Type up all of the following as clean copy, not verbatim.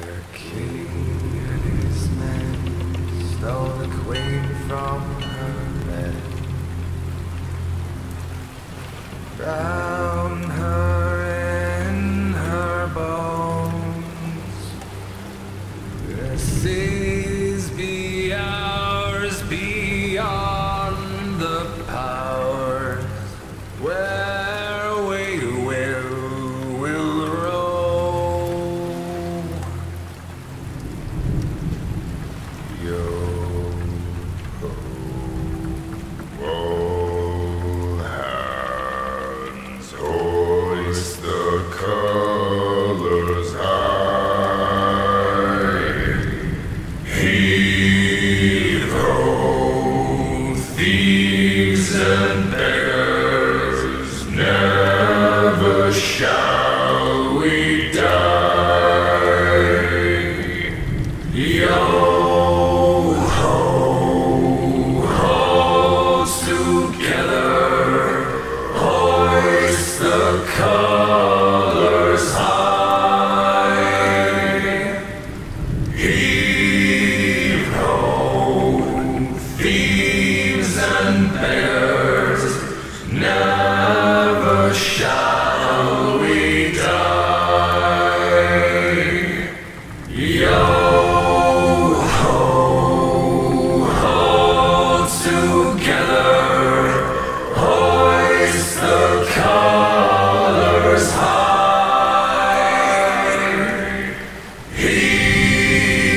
The king and his men stole the queen from her bed, drowned her in her bones. The seas be ours beyond the powers where we will roam. Yo-ho, all hands hoist the colors high. Heave-ho, thieves and beggars, never shall we die. Yo-ho, halls together, hoist the colors high. Heave-ho, thieves and beggars, never shall we die. Yo-ho, halls together, hoist the colors high.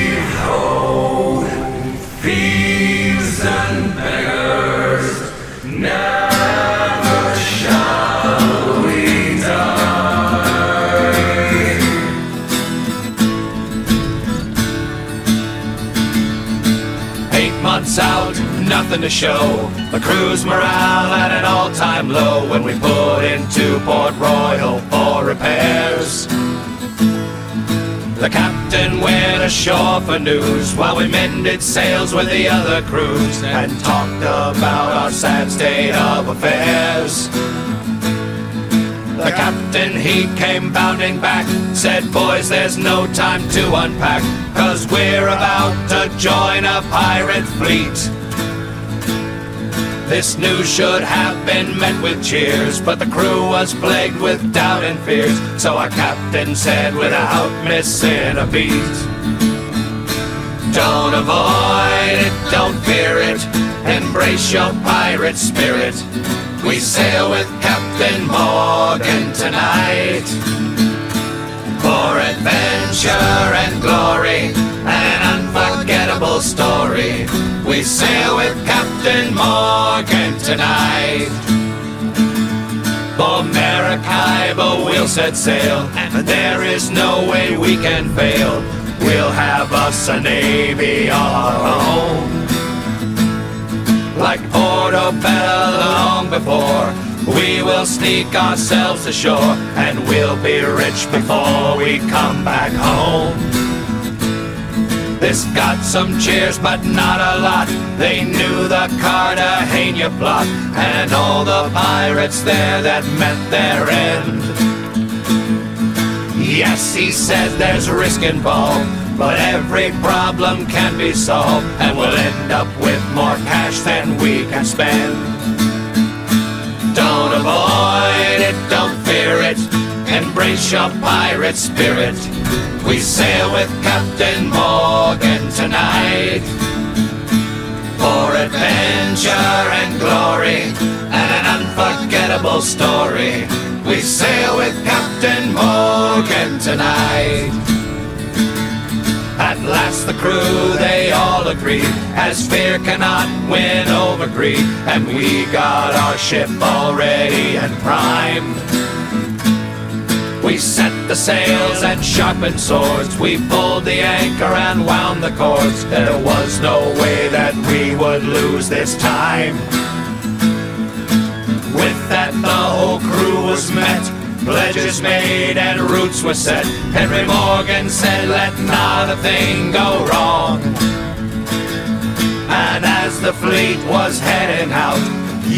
Heave-ho, thieves and beggars, never shall we die. 8 months out, nothing to show. The crew's morale at an all-time low when we put into Port Royal for repairs. The captain went ashore for news while we mended sails with the other crews and talked about our sad state of affairs. The captain, he came bounding back, said, "Boys, there's no time to unpack, 'cause we're about to join a pirate fleet." This news should have been met with cheers, but the crew was plagued with doubt and fears. So our captain said without missing a beat, "Don't avoid it, don't fear it, embrace your pirate spirit. We sail with Captain Morgan tonight for adventure and glory and an unforgettable story. We sail with Captain Morgan tonight. For Maracaibo we'll set sail, and there is no way we can fail. We'll have us a navy of our own, like Portobello long before. We will sneak ourselves ashore, and we'll be rich before we come back home." This got some cheers, but not a lot. They knew the Cartagena plot, and all the pirates there that met their end. Yes, he says there's risk involved, but every problem can be solved, and we'll end up with more cash than we can spend. Don't avoid it, don't fear it, embrace your pirate spirit. We sail with Captain Morgan tonight for adventure and glory and an unforgettable story. We sail with Captain Morgan tonight. At last the crew, they all agreed, as fear cannot win over greed, and we got our ship all ready and primed. We set the sails and sharpened swords, we pulled the anchor and wound the cords. There was no way that we would lose this time. With that the whole crew was met, pledges made and routes were set. Henry Morgan said, "Let not a thing go wrong." And as the fleet was heading out,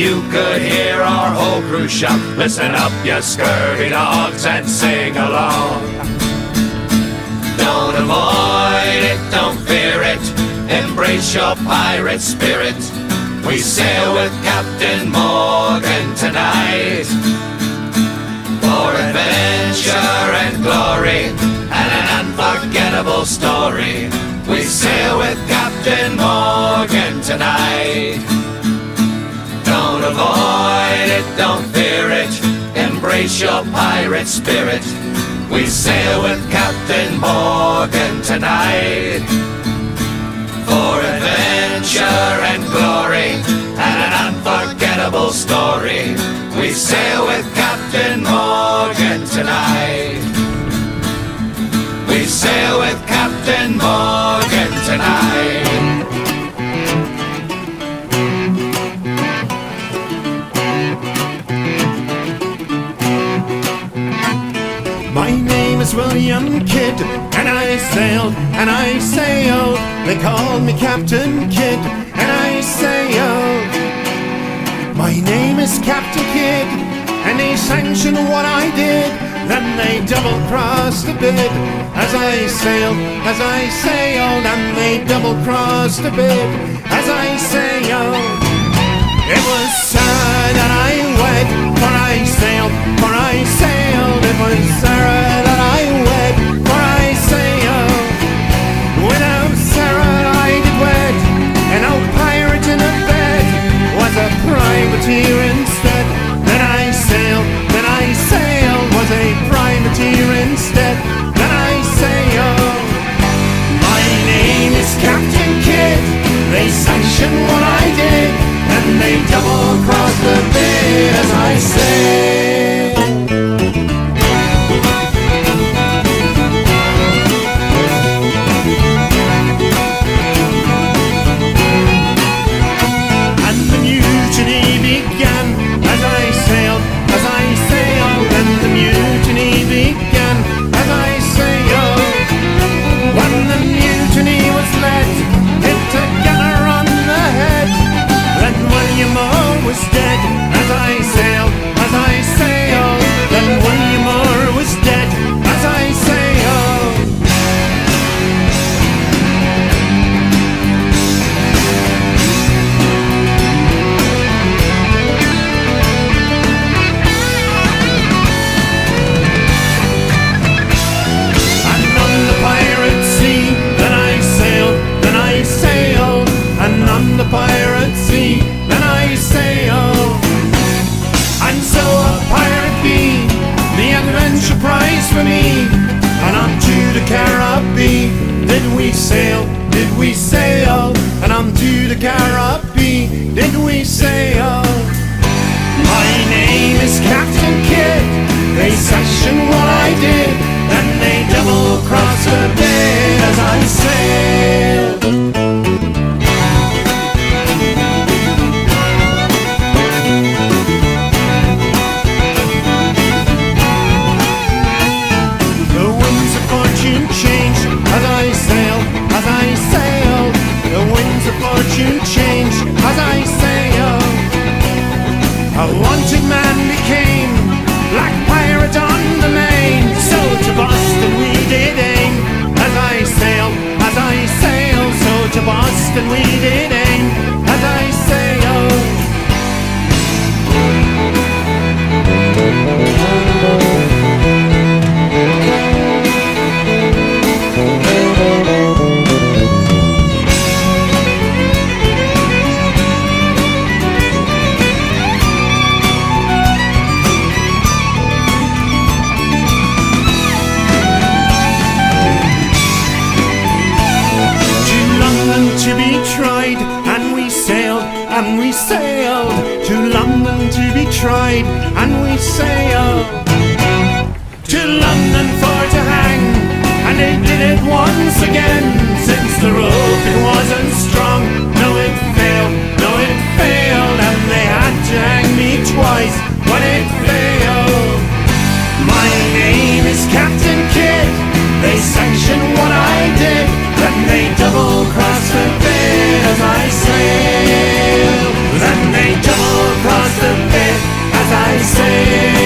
you could hear our whole crew shout, "Listen up, you scurvy dogs, and sing along." Don't avoid don't fear it. Embrace your pirate spirit. We sail with Captain Morgan tonight for adventure and glory and an unforgettable story. We sail with Captain Morgan tonight. Don't avoid it, don't fear it. Embrace your pirate spirit. We sail with Captain Morgan tonight for adventure and glory and an unforgettable story. We sail with Captain Morgan tonight. We sail with Captain Morgan tonight. My name is William Kidd, and I sailed, and I sailed. They called me Captain Kidd, and I sailed. My name is Captain Kidd, and they sanctioned what I did. Then they double-crossed a bit as I sailed, and they double-crossed a bit as I sailed. It was Sarah that I wed, for I sailed, for I sailed. It was Sarah that I wed, for I sailed. Without Sarah I did wed, and no pirate in a bed was a privateer instead. Then I sailed, was a privateer instead. Then I sailed. My name is Captain Kidd. They sanctioned what I did, and they double-crossed the bit as I sailed. And the mutiny began as I sailed, and the mutiny began as I sailed. When the mutiny was led, hit together on the head. Then William Moore was dead as I sailed, Then William Moore was dead as I sailed. And on the pirate sea, then I sailed, and on the pirate sea, then I sailed. And so a pirate be the adventure prize for me, and on to the Caribbean did we sail, and on to the Caribbean did we sail. My name is Captain Kidd. They sanctioned what I did, and they double-crossed a bit as I sailed. The winds of fortune changed as I sailed, The winds of fortune changed as I sailed. A wanted man became black pirate on the main. So to Boston we did aim as I sailed, So to Boston we did aim as I sailed. To be tried, and we sailed, to London to be tried, and we sailed to London for to hang, and they did it once again. Since the rope it wasn't strong, no it failed, and they had to hang me twice when it failed. My name is Captain Kidd. They sanctioned what I did, then they double-crossed the bit as I sailed. Then they double-crossed the bit as I sailed.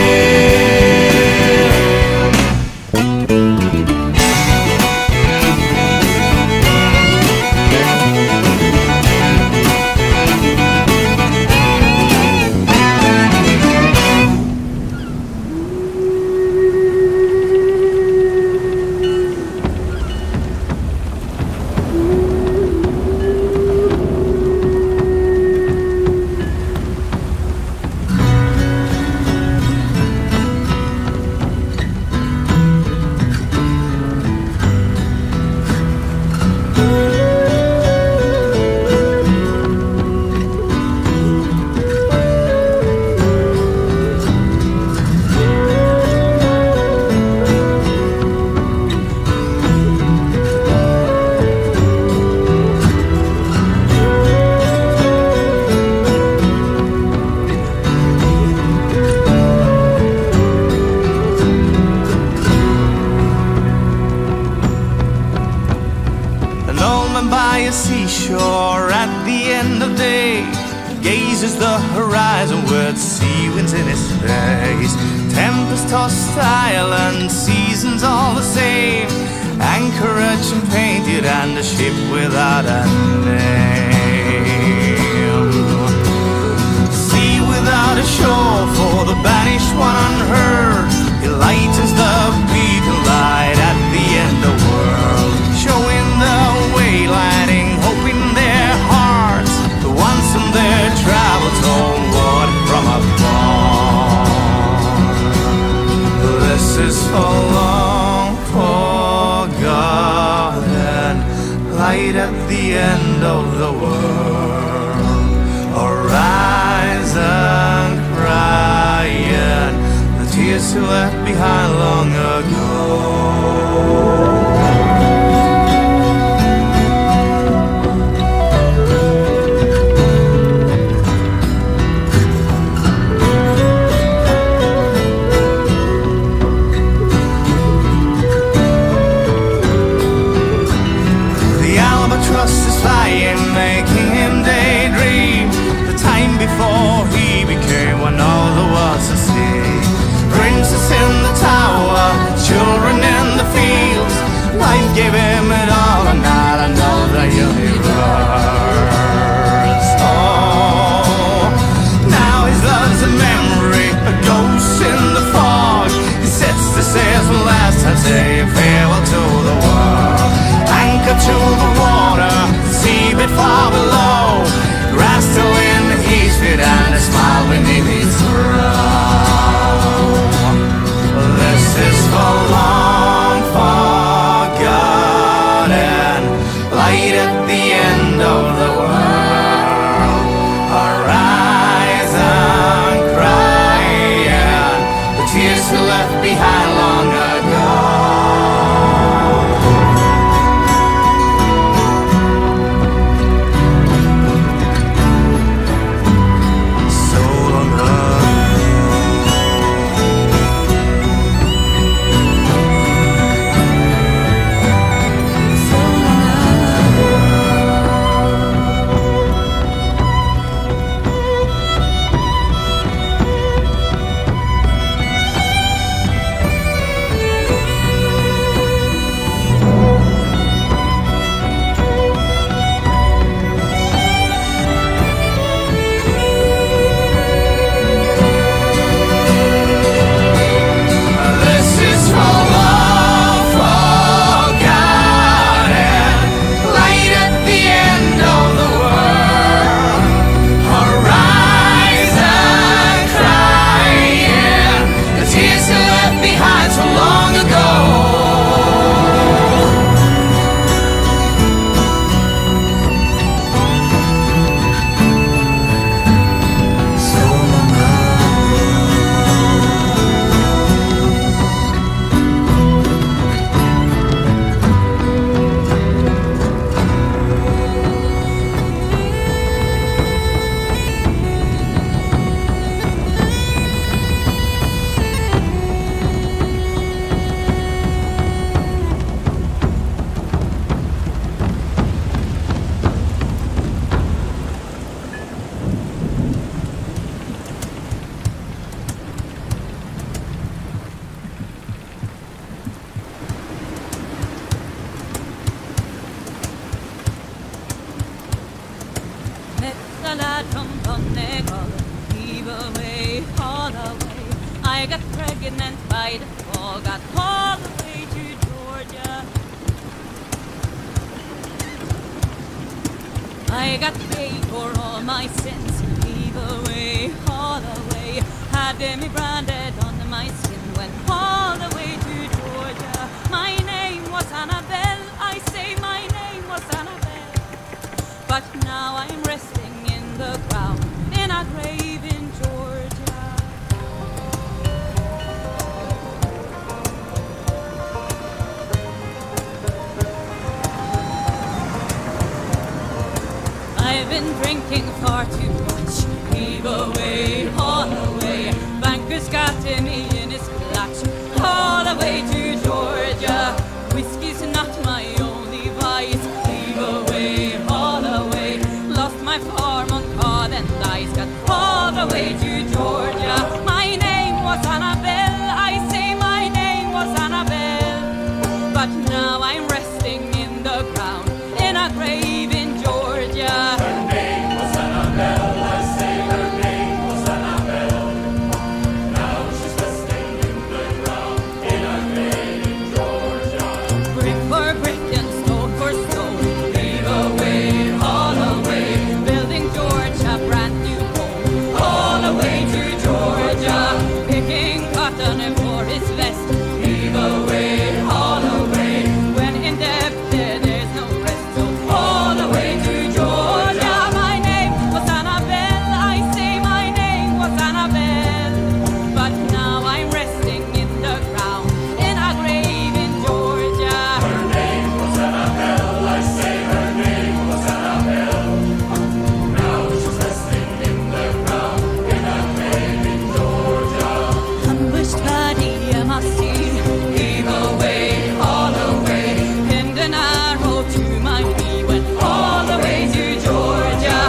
by a seashore at the end of day, gazes the horizon with sea winds in his face. Tempest-tossed island, seasons all the same, anchorage and painted and a ship without a name. Sea without a shore for the banished one unheard, he lightens the beacon light at the end of the world, showing the way, lighting hope in their hearts, the ones in their travels homeward from afar. This is for long forgotten, light at the end of the world, horizon crying, the tears you left behind long ago. Making him daydream the time before he became one of the worlds to see. Princess in the tower, children in the fields, life gave him it all, and not another universe. Oh, now his love's a memory, a ghost in the fog. He sets the sails one last time, saying farewell to the world. Anchor to the water, seabed far below, grass to wind his feet and a smile beneath his brow. This is for long forgotten, light at the end of the world, horizon crying, the tears we left behind long ago. I got pregnant by the fall, got all the way to Georgia. I got paid for all my sins, leave away, all away. Had me branded on my skin, went all the way to Georgia. My name was Annabelle, I say my name was Annabelle. But now I'm resting in the ground, in a grave in Georgia. I've been drinking far too much, leave away, all away. Bankers got me in his clutch, all the way to Georgia. Whiskey's not my only vice, leave away. now I'm resting in the ground in a grave in Georgia. Her name was Annabelle, I say her name was Annabelle. Now she's resting in the ground in a grave in Georgia. Brick for brick and stone for stone, leave away, all away, building Georgia brand new home, all the way to Georgia, picking cotton for his vest, leave away, all away, when in debt there's no rest, so all the way to Georgia. My name was Annabelle, I say my name was Annabelle, but now I'm resting in the ground in a grave in Georgia. Her name was Annabelle, I say her name was Annabelle. Now she's resting in the ground in a grave in Georgia. Ambushed body, I must see, leave away, all away, pinned an arrow to my knee, went all the way to Georgia.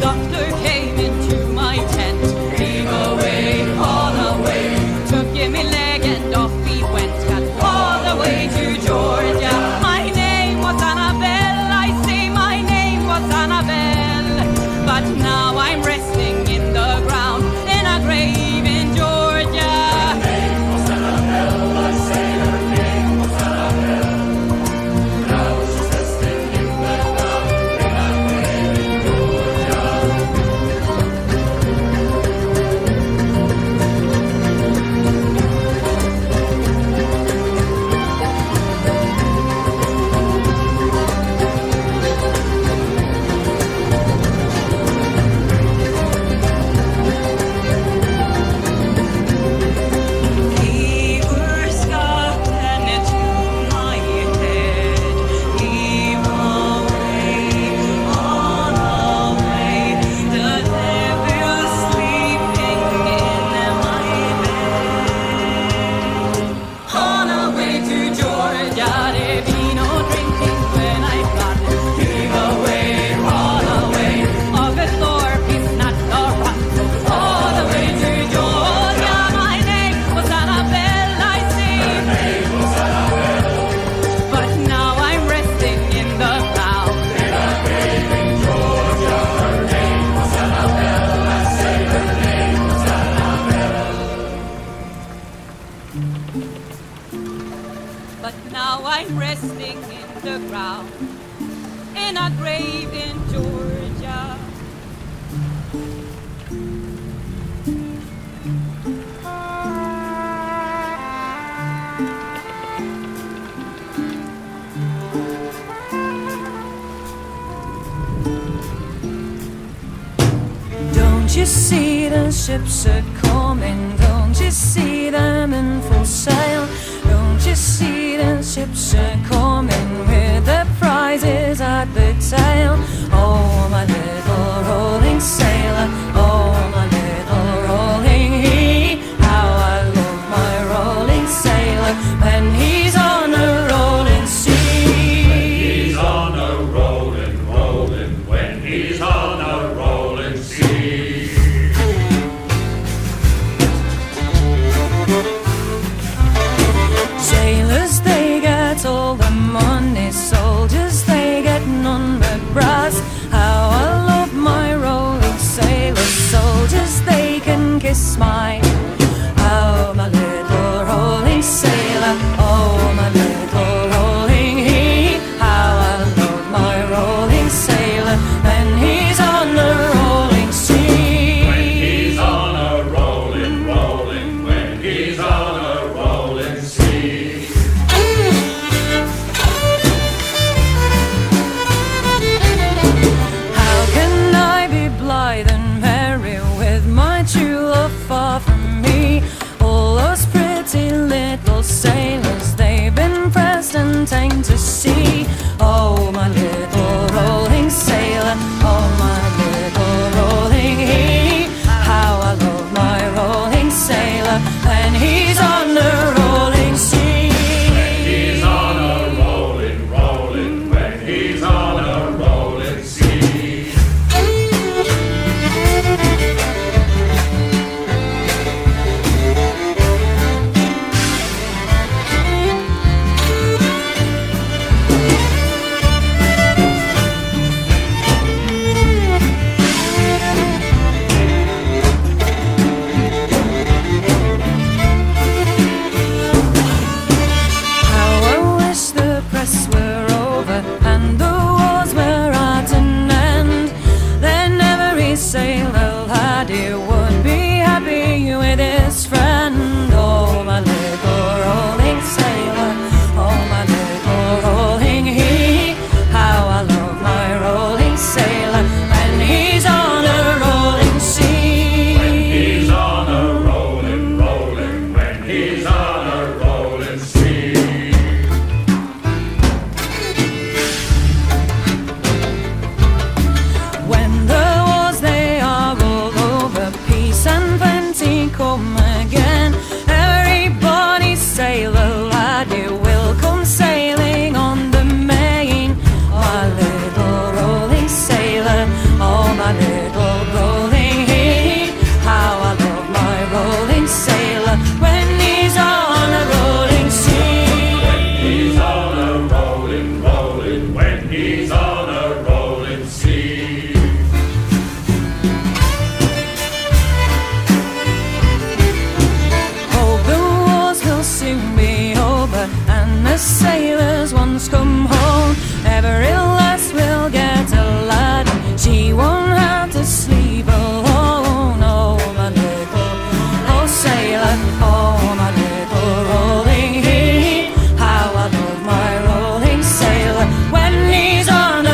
Doctor came into my tent, leave away, all away, took in me leg and off we went, got all the way to Georgia. My name was Annabelle, I say my name was Annabelle, but now I'm resting in the ground in a grave in Georgia. I say her name was Annabelle. Now she's resting in the ground in a grave in Georgia. Fever stopped and it took my head. Leave away, all away, the devil sleeping in my bed. On our way to Georgia, there be no drinking when I got. Leave away, all away, August Thorpe is not the rock. All the way to Georgia, my name was Annabelle, I say. Her name was Annabelle. But now I'm resting in the ground. In a grave in Georgia. Her name was Annabelle. I say her name was Annabelle. But now I'm resting in the ground in a grave in Georgia. Don't you see the ships are coming? Don't you see them in full sail? Don't you see the ships are coming with the prizes at the tail? Oh, my little rolling sailor, oh, my little rolling he, how I love my rolling sailor when he's on a rolling sea. He's on a rolling, rolling, when he's on a rolling sea. Sailors, they get all the money he's on a rolling sea. Oh, the wars will soon be over, and the sailors once come home. Every lass will get a lad, she won't have to sleep alone. Oh, my little, oh sailor, oh my little rolling he. How I love my rolling sailor when he's on a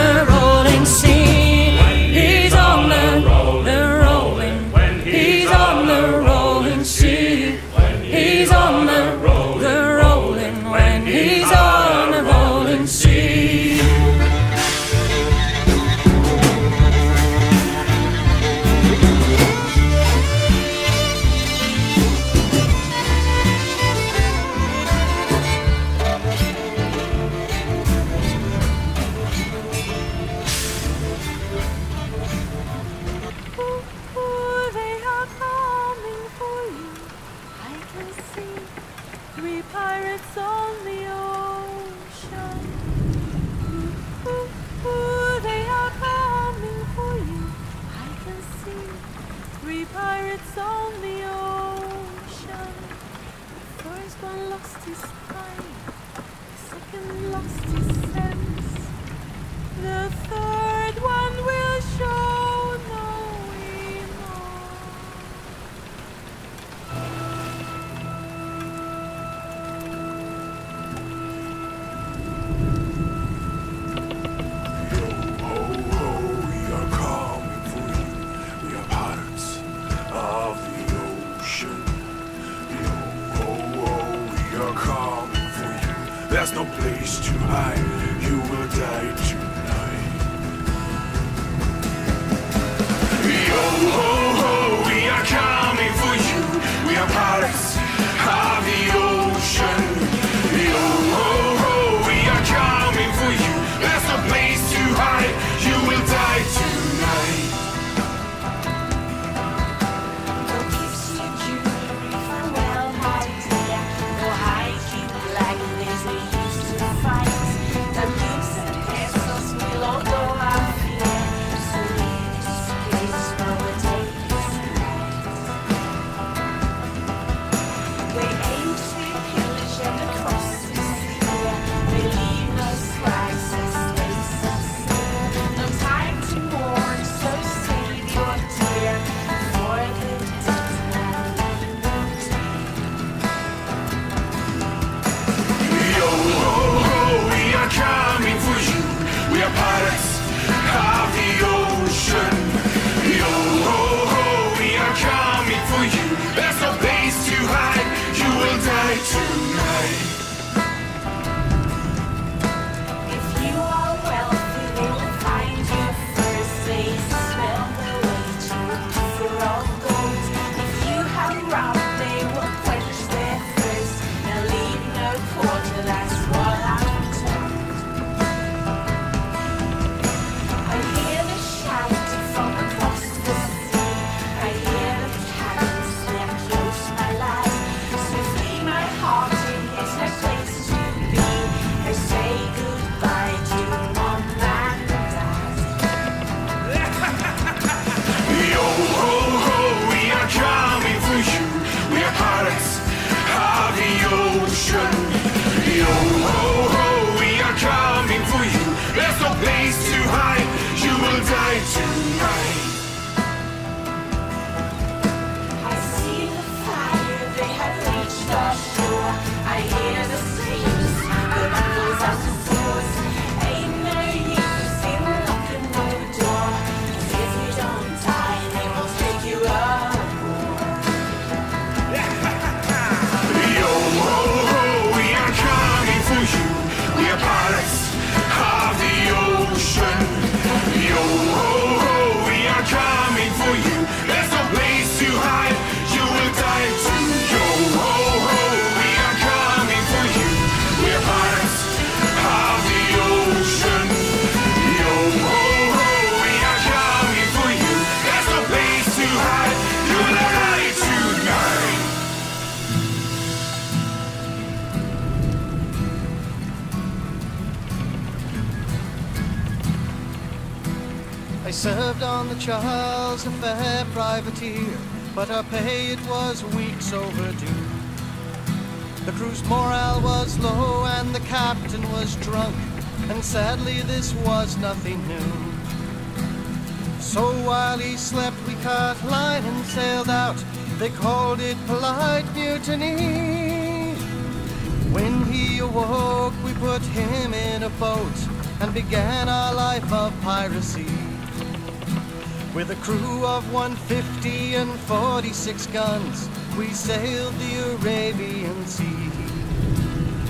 I served on the Charles, a fair privateer, but our pay it was weeks overdue. The crew's morale was low and the captain was drunk, and sadly this was nothing new. So while he slept we cut line and sailed out. They called it polite mutiny. When he awoke we put him in a boat and began our life of piracy. With a crew of 150 and 46 guns, we sailed the Arabian Sea.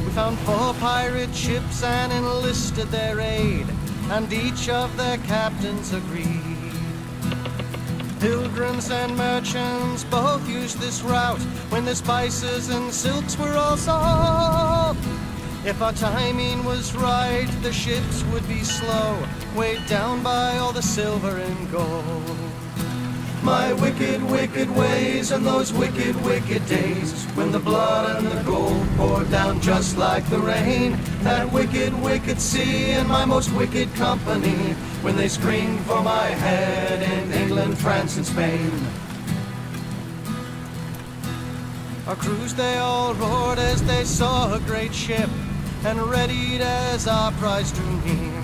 We found 4 pirate ships and enlisted their aid, and each of their captains agreed. Pilgrims and merchants both used this route when the spices and silks were all sold. If our timing was right, the ships would be slow, weighed down by all the silver and gold. My wicked, wicked ways and those wicked, wicked days, when the blood and the gold poured down just like the rain. That wicked, wicked sea and my most wicked company, when they screamed for my head in England, France and Spain. Our crews they all roared as they saw a great ship, and readied as our prize drew near.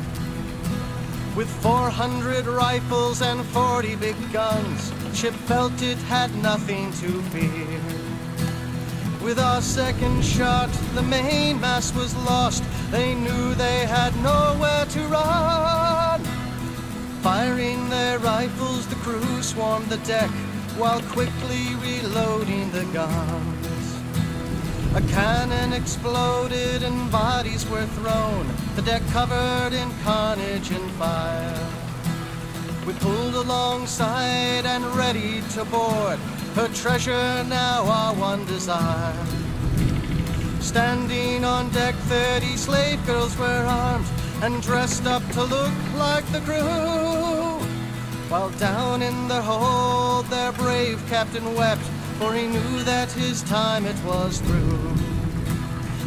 With 400 rifles and 40 big guns, ship felt it had nothing to fear. With our second shot, the mainmast was lost. They knew they had nowhere to run. Firing their rifles, the crew swarmed the deck, while quickly reloading the guns. A cannon exploded and bodies were thrown, the deck covered in carnage and fire. We pulled alongside and ready to board, her treasure now our one desire. Standing on deck 30 slave girls were armed and dressed up to look like the crew, while down in the hold their brave captain wept, for he knew that his time it was through.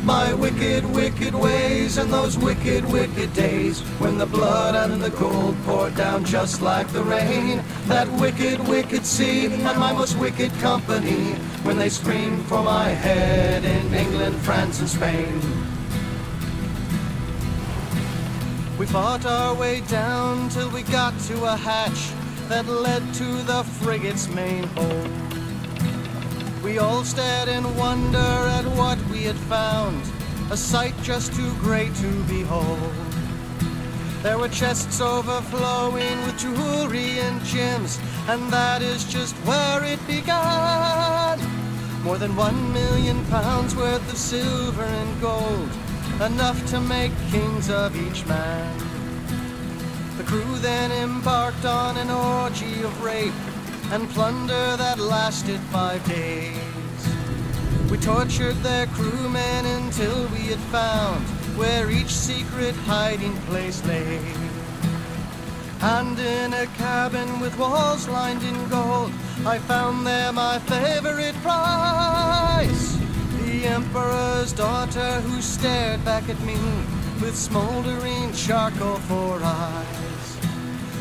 My wicked, wicked ways and those wicked, wicked days, when the blood and the gold poured down just like the rain. That wicked, wicked sea and my most wicked company, when they screamed for my head in England, France and Spain. We fought our way down till we got to a hatch that led to the frigate's main hold. We all stared in wonder at what we had found, a sight just too great to behold. There were chests overflowing with jewelry and gems, and that is just where it began. More than £1 million worth of silver and gold, enough to make kings of each man. The crew then embarked on an orgy of rape and plunder that lasted 5 days. We tortured their crewmen until we had found where each secret hiding place lay. And in a cabin with walls lined in gold, I found there my favorite prize, the Emperor's daughter who stared back at me with smoldering charcoal for eyes.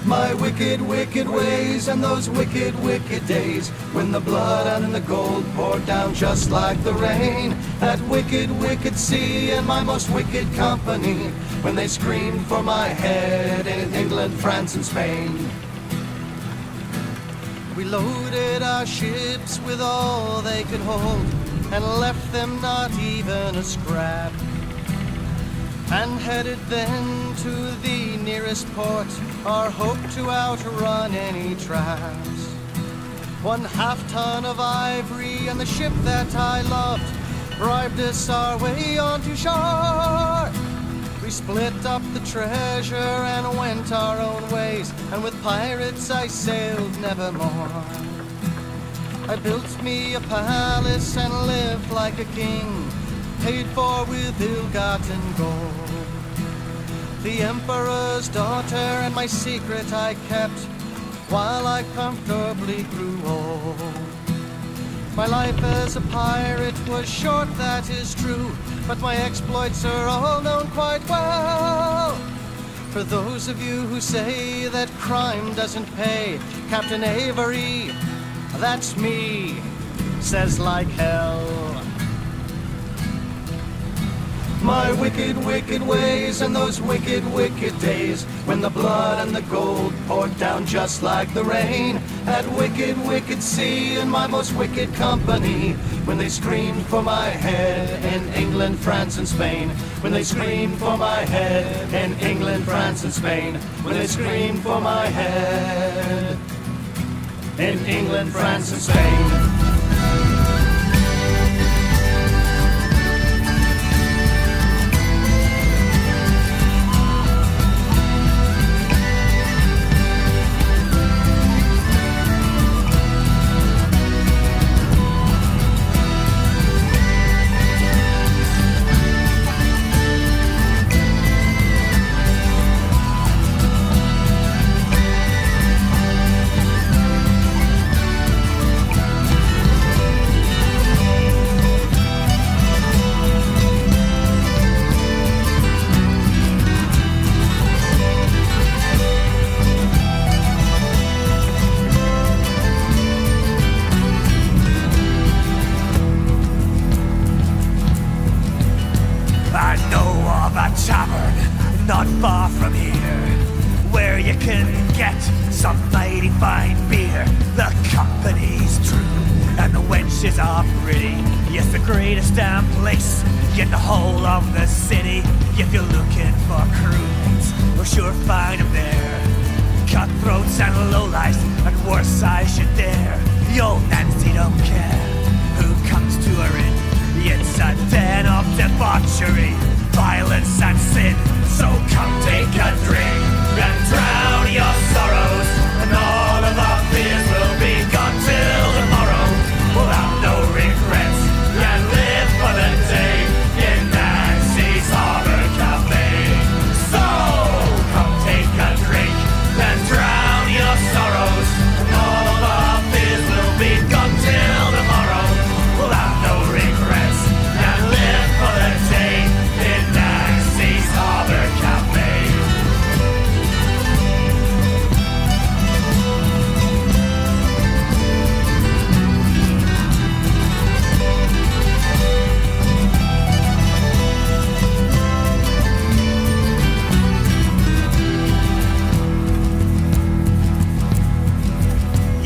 My wicked, wicked ways and those wicked, wicked days, when the blood and the gold poured down just like the rain. That wicked, wicked sea and my most wicked company, when they screamed for my head in England, France and Spain. We loaded our ships with all they could hold and left them not even a scrap, and headed then to the nearest port, our hope to outrun any traps. 1/2 ton of ivory and the ship that I loved bribed us our way onto shore. We split up the treasure and went our own ways, and with pirates I sailed nevermore. I built me a palace and lived like a king, paid for with ill-gotten gold. The Emperor's daughter and my secret I kept, while I comfortably grew old. My life as a pirate was short, that is true, but my exploits are all known quite well. For those of you who say that crime doesn't pay, Captain Avery, that's me, says like hell. My wicked, wicked ways and those wicked, wicked days when the blood and the gold poured down just like the rain. That wicked, wicked sea in my most wicked company when they screamed for my head in England, France and Spain. When they screamed for my head in England, France and Spain. When they screamed for my head in England, France and Spain. Not far from here, where you can get some mighty fine beer. The company's true, and the wenches are pretty. Yes, the greatest damn place in the whole of the city. If you're looking for crewmates, we'll sure find them there. Cutthroats and lowlifes, and worse I should dare. The old Nancy don't care who comes to her in. It's a den of debauchery, violence and sin. So come take a drink and drown your sorrows, and all of our fears will be gone till tomorrow. We'll have no regrets and live for the day in Nancy's Harbor Cafe. So come take a drink and drown your sorrows, and all of our fears will be gone till tomorrow. We'll have no regrets and live for the day in Nancy's Harbor Cafe.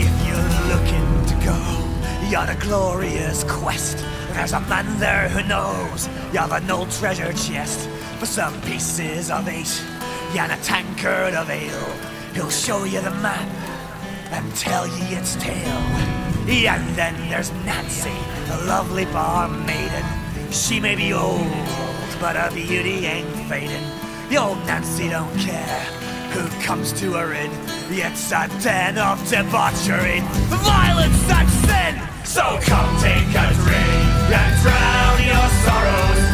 If you're looking to go on a glorious quest, there's a man there who knows you've an old treasure chest for some pieces of eight and a tankard of ale. He'll show you the man and tell you its tale. And then there's Nancy, the lovely bar maiden. She may be old, but her beauty ain't fading. The old Nancy don't care who comes to her in. It's a den of debauchery, violence and sin. So come take a drink and drown your sorrows,